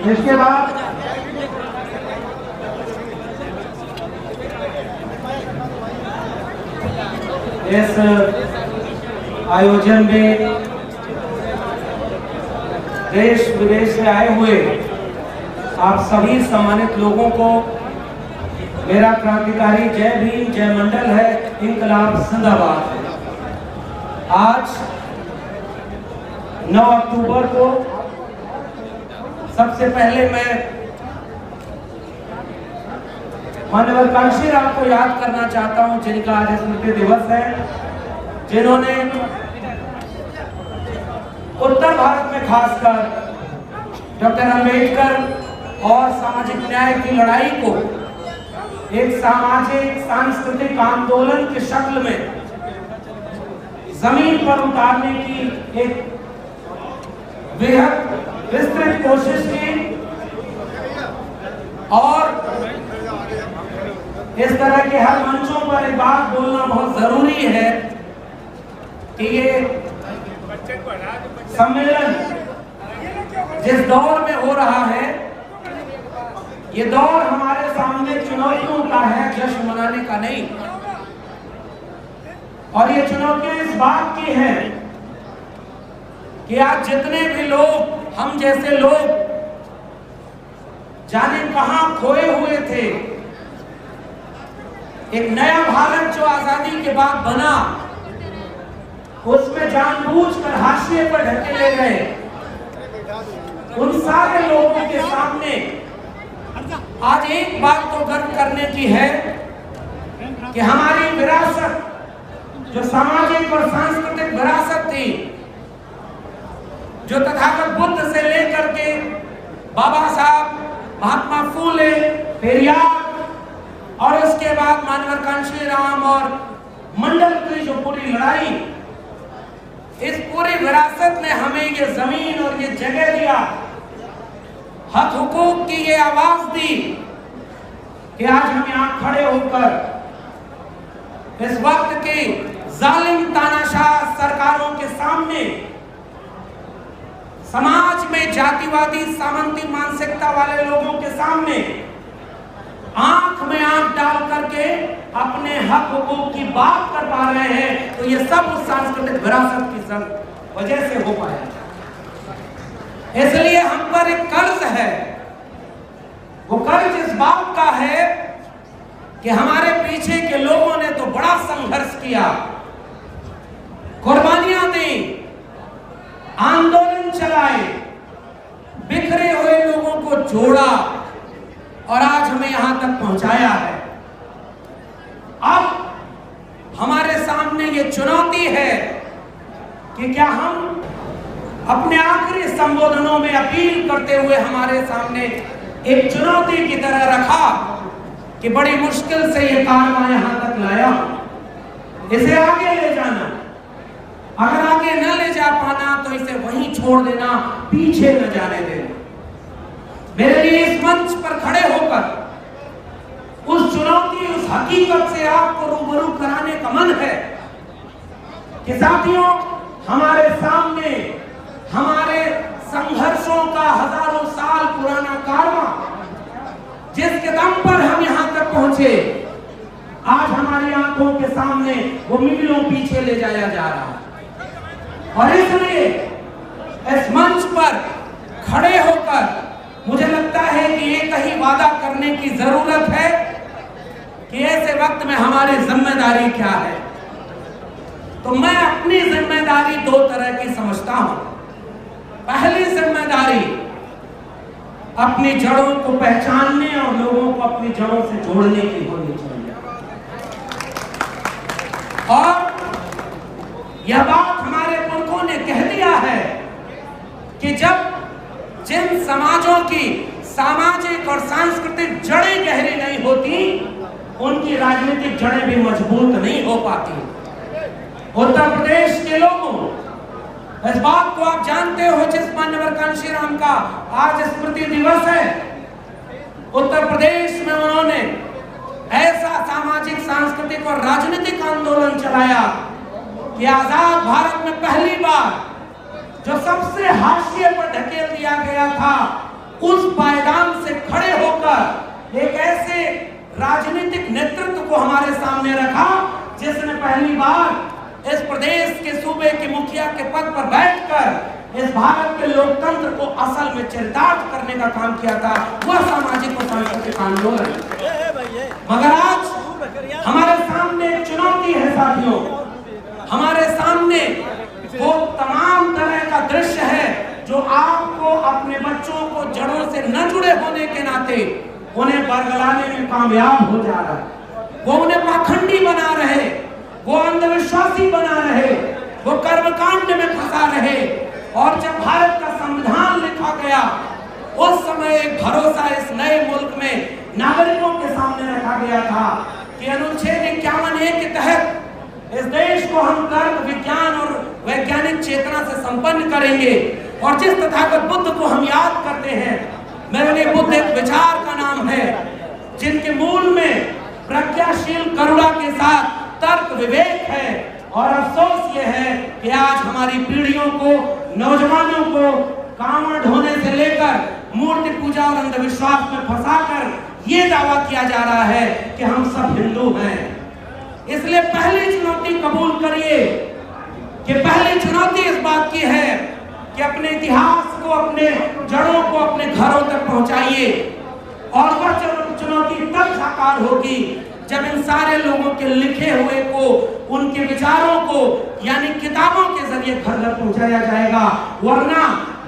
इसके बाद इस आयोजन में देश विदेश से आए हुए आप सभी सम्मानित लोगों को मेरा क्रांतिकारी जय भीम जय मंडल है, इंकलाब जिंदाबाद। आज 9 अक्टूबर को सबसे पहले मैं माननीय कांशीराम को याद करना चाहता हूं, जिनका आज स्मृति दिवस है, जिन्होंने उत्तर भारत में खासकर डॉक्टर अंबेडकर और सामाजिक न्याय की लड़ाई को एक सामाजिक सांस्कृतिक आंदोलन की शक्ल में जमीन पर उतारने की एक बेहद विस्तृत कोशिश की। और इस तरह के हर मंचों पर एक बात बोलना बहुत जरूरी है कि ये सम्मेलन जिस दौर में हो रहा है, ये दौर हमारे सामने चुनौतियों का है, जश्न मनाने का नहीं। और ये चुनौतियां इस बात की हैं कि आज जितने भी लोग, हम जैसे लोग जाने कहां खोए हुए थे, एक नया भारत जो आजादी के बाद बना, उसमें जानबूझकर हाशिए पर ढकेले गए, उन सारे लोगों के सामने आज एक बात तो गर्व करने की है कि हमारी विरासत, जो सामाजिक और सांस्कृतिक विरासत थी, जो तथागत बुद्ध से लेकर के बाबा साहब, महात्मा फूले, पेरियार और उसके बाद माननीय कांशीराम और मंडल की जो पूरी लड़ाई, इस पूरी विरासत ने हमें ये जमीन और ये जगह दिया, हक हुकूक की ये आवाज दी कि आज हम यहां खड़े होकर इस वक्त की जालिम तानाशाह सरकारों के सामने, समाज में जातिवादी सामंती मानसिकता वाले लोगों के सामने आंख में आंख डाल करके अपने हक हुकूक की बात कर पा रहे हैं। तो ये सब उस सांस्कृतिक विरासत की वजह से हो पाया। इसलिए हम पर एक कर्ज है, वो कर्ज इस बात का है कि हमारे पीछे के लोगों ने तो बड़ा संघर्ष किया, कुर्बानियां दी, आंदोलन चलाए, बिखरे हुए लोगों को जोड़ा और आज हमें यहां तक पहुंचाया है। अब हमारे सामने ये चुनौती है कि क्या हम अपने आखिरी संबोधनों में अपील करते हुए हमारे सामने एक चुनौती की तरह रखा कि बड़ी मुश्किल से ये कारवां यहां तक लाया, इसे आगे ले जाना, अगर आगे न ले जा पाना तो इसे वहीं छोड़ देना, पीछे न जाने देना। मेरे लिए इस मंच पर खड़े होकर उस चुनौती, उस हकीकत से आपको रूबरू कराने का मन है कि साथियों, हमारे सामने हमारे संघर्षों का हजारों साल पुराना कारवां, जिसके दम पर हम यहां तक पहुंचे, आज हमारी आंखों के सामने वो मीलों पीछे ले जाया जा रहा है। और इसलिए इस मंच पर खड़े होकर मुझे लगता है कि एक ही वादा करने की जरूरत है कि ऐसे वक्त में हमारी जिम्मेदारी क्या है। तो मैं अपनी जिम्मेदारी दो तरह की समझता हूं। पहली जिम्मेदारी अपनी जड़ों को पहचानने और लोगों को अपनी जड़ों से जोड़ने की होनी चाहिए। और यह बात हमारे पुरखों ने कह दिया है कि जब जिन समाजों की सामाजिक और सांस्कृतिक जड़ें गहरी नहीं होती, उनकी राजनीतिक जड़ें भी मजबूत नहीं हो पाती। उत्तर प्रदेश के लोगों, इस बात को आप जानते हो, जिस माननीय कांशीराम का आज स्मृति दिवस है, उत्तर प्रदेश में उन्होंने ऐसा सामाजिक, सांस्कृतिक और राजनीतिक आंदोलन चलाया कि आजाद भारत में पहली बार जो सबसे हाशिए पर ढकेल दिया गया था, उस पायदान से खड़े होकर एक ऐसे राजनीतिक नेतृत्व को हमारे सामने रखा जिसने पहली बार इस प्रदेश के सूबे के मुखिया के पद पर बैठकर इस भारत के लोकतंत्र को असल में चरितार्थ करने का काम किया था, वह सामाजिक और सांस्कृतिक आंदोलन। मगर आज हमारे सामने एक चुनौती है साथियों, हमारे सामने वो तमाम तरह का दृश्य है जो आपको अपने बच्चों को जड़ों से न जुड़े होने के नाते उन्हें बरगलाने में कामयाब हो जा रहा है। वो उन्हें पाखंडी बना रहे, वो अंधविश्वासी बना रहे, वो कर्मकांड में फंसा रहे। और जब भारत का संविधान लिखा गया उस समय एक भरोसा इस नए मुल्क में नागरिकों के सामने रखा गया था कि अनुच्छेद 51A के तहत इस देश को हम तर्क, विज्ञान और वैज्ञानिक चेतना से संपन्न करेंगे। और जिस तथागत बुद्ध को हम याद करते हैं, मेरे लिए बुद्ध एक विचार का नाम है जिनके मूल में प्रज्ञाशील करुणा के साथ तर्क विवेक है। और अफसोस ये है कि आज हमारी पीढ़ियों को, नौजवानों को कांवड़ ढोने से लेकर मूर्ति पूजा और अंधविश्वास में फंसाकर ये दावा किया जा रहा है कि हम सब हिंदू हैं। इसलिए पहली चुनौती कबूल करिए कि पहली चुनौती इस बात की है कि अपने इतिहास को, अपने जड़ों को अपने घरों तक पहुंचाइए। और वह चुनौती तब साकार होगी जब इन सारे लोगों के लिखे हुए को, उनके विचारों को यानी किताबों के जरिए घर तक पहुंचाया जाएगा। वरना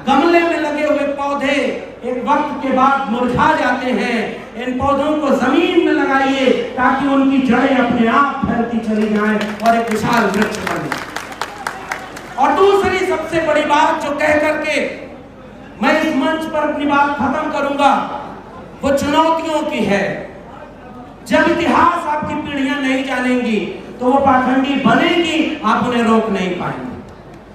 गमले में लगे हुए पौधे एक वक्त के बाद मुरझा जाते हैं। इन पौधों को जमीन में लगाइए ताकि उनकी जड़ें अपने आप फैलती चली जाएं और एक विशाल वृक्ष बने। और दूसरी सबसे बड़ी बात जो कह करके मैं इस मंच पर अपनी बात खत्म करूंगा, वो चुनौतियों की है। जब इतिहास आपकी पीढ़ियां नहीं जानेंगी तो वो पाखंडी बनेगी, आप उन्हें रोक नहीं पाएंगे।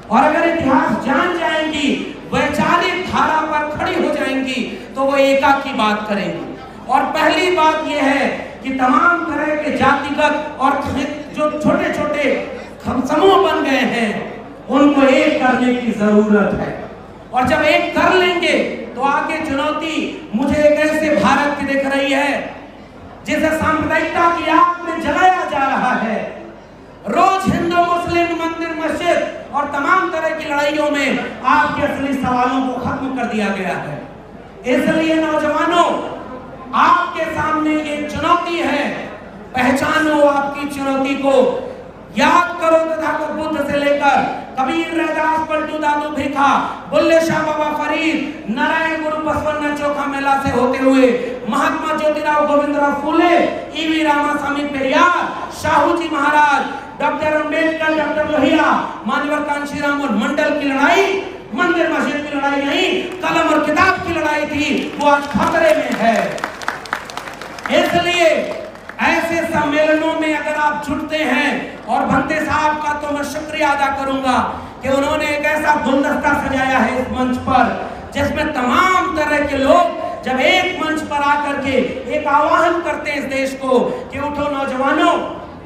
और अगर इतिहास जान जाएंगी, वैचारिक धारा पर खड़ी हो जाएंगी, तो वो एका की बात करेंगी। और पहली बात यह है कि तमाम तरह के जातिगत और जो छोटे छोटे समूह बन गए हैं उनको एक करने की जरूरत है। और जब एक कर लेंगे तो आगे चुनौती मुझे एक ऐसे भारत की दिख रही है जिसे सांप्रदायिकता की आग में जलाया जा रहा है। रोज हिंदू मुस्लिम, मंदिर मस्जिद और तमाम तरह की लड़ाइयों में आपके असली सवालों को खत्म कर दिया गया है। इसलिए नौजवानों, आपके सामने एक चुनौती है, पहचानो आपकी चुनौती को, याद करो तथागत बुद्ध से लेकर कबीर, रैदास, पलटू दादू भिखा, बुल्ले शाह बाबा फरीद, नारायण गुरु बसवन्ना चोखा मेला से होते हुए महात्मा ज्योतिराव गोविंदराव फूले, ईवी रामास्वामी पेरियार, शाहू जी महाराज, डॉक्टर अंबेडकर, डॉक्टर लोहिया, मान्यवर कांशीराम और मंडल की लड़ाई मंदिर मस्जिद की लड़ाई नहीं, कलम और किताब की लड़ाई थी, वो आज खतरे में है। इसलिए ऐसे सम्मेलनों में अगर आप जुटते हैं, और भंते साहब का तो मैं शुक्रिया अदा करूंगा कि उन्होंने एक ऐसा गुलदस्ता सजाया है इस मंच पर जिसमें तमाम तरह के लोग जब एक मंच पर आकर के एक आह्वान करते हैं इस देश को कि उठो नौजवानों,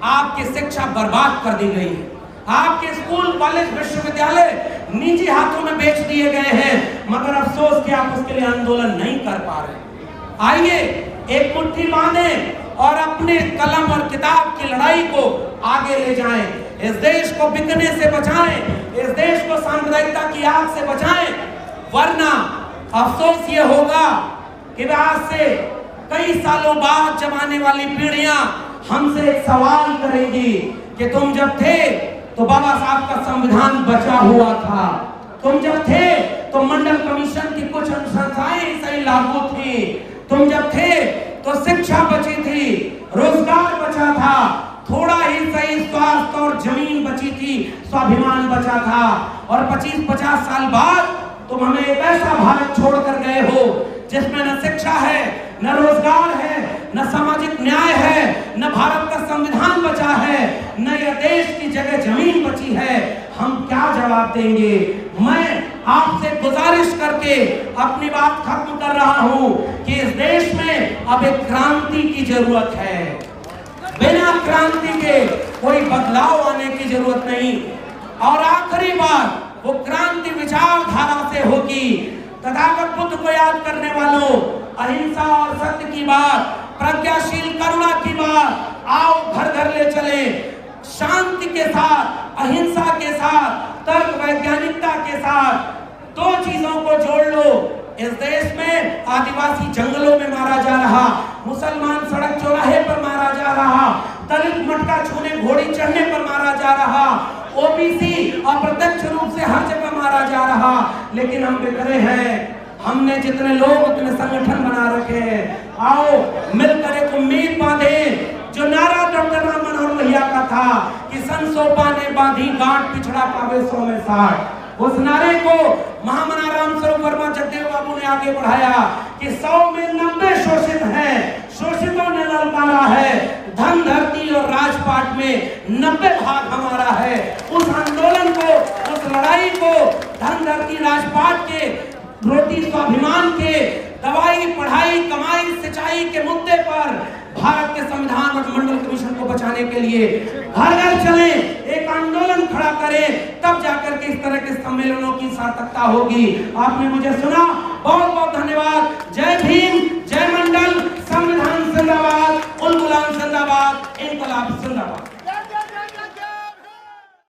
आपकी शिक्षा बर्बाद कर दी गई है, आपके स्कूल, कॉलेज, विश्वविद्यालय निजी हाथों में बेच दिए गए हैं, मगर अफसोस कि आप उसके लिए आंदोलन नहीं कर पा रहे। आइए एक मुट्ठी बांधे और अपने कलम और किताब की लड़ाई को आगे ले जाएं, इस देश को बिकने से बचाएं, इस देश को सांप्रदायिकता की आग से बचाएं। वरना अफसोस ये होगा कि आज से कई सालों बाद जब आने वाली पीढ़ियां हमसे एक सवाल करेंगी कि तुम जब थे तो बाबा साहब का संविधान बचा हुआ था, तुम जब थे तो मंडल कमीशन की कुछ अनुशंसाएं सही लागू थी, तुम जब थे तो शिक्षा बची थी, रोजगार बचा था, थोड़ा ही सही स्वास्थ्य और जमीन बची थी, स्वाभिमान बचा था। और 25-50 साल बाद तुम हमें एक ऐसा भारत छोड़ कर गए हो जिसमें न शिक्षा है, न रोजगार है, न सामाजिक न्याय है, न भारत का संविधान बचा है, न यह देश की जगह जमीन बची है। हम क्या जवाब देंगे? मैं आपसे गुजारिश करके अपनी बात खत्म कर रहा हूं कि इस देश में अब एक क्रांति की जरूरत है। बिना क्रांति के कोई बदलाव आने की जरूरत नहीं। और आखिरी बार वो क्रांति विचारधारा से होगी तथागत बुद्ध को याद करने वालों, अहिंसा और सत्य की बात, प्रज्ञाशील करुणा की बात आओ घर घर ले चले। शांति के साथ, अहिंसा के साथ, तर्क वैज्ञानिकता के साथ दो चीजों को जोड़ लो। इस देश में आदिवासी जंगलों में मारा जा रहा, मुसलमान सड़क चौराहे पर मारा जा रहा, दलित मटका छूने घोड़ी चढ़ने पर मारा जा रहा, ओबीसी अप्रत्यक्ष रूप से हर जगह मारा जा रहा। लेकिन हम बिखरे हैं, हमने जितने लोग उतने संगठन बना रखे हैं। आओ मिलकर एक उम्मीद बांधे। जो नारा डॉक्टर राम मनोहर लोहिया का था कि संसोपा ने बांधी गांठ पिछड़ा पावे 100 में 60, उस नारे को महामना राम स्वरूप वर्मा जगदेव बाबू ने आगे बढ़ाया कि 100 में 90 शोषित हैं, शोषितों ने ललकारा है, धन धरती और राजपाट में 90 भाग हमारा है। उस आंदोलन को, उस लड़ाई को धन धरती राजपाट के, रोटी स्वाभिमान के, दवाई पढ़ाई कमाई सिंचाई के मुद्दे पर भारत के संविधान और मंडल कमीशन को बचाने के लिए घर घर चले, एक आंदोलन खड़ा करें, तब जाकर के इस तरह के सम्मेलनों की सार्थकता होगी। आपने मुझे सुना, बहुत बहुत धन्यवाद। जय भीम, जय मंडल, संविधान जिंदाबाद, उल गुलाम जिंदाबाद, इनकलाब जिंदाबाद।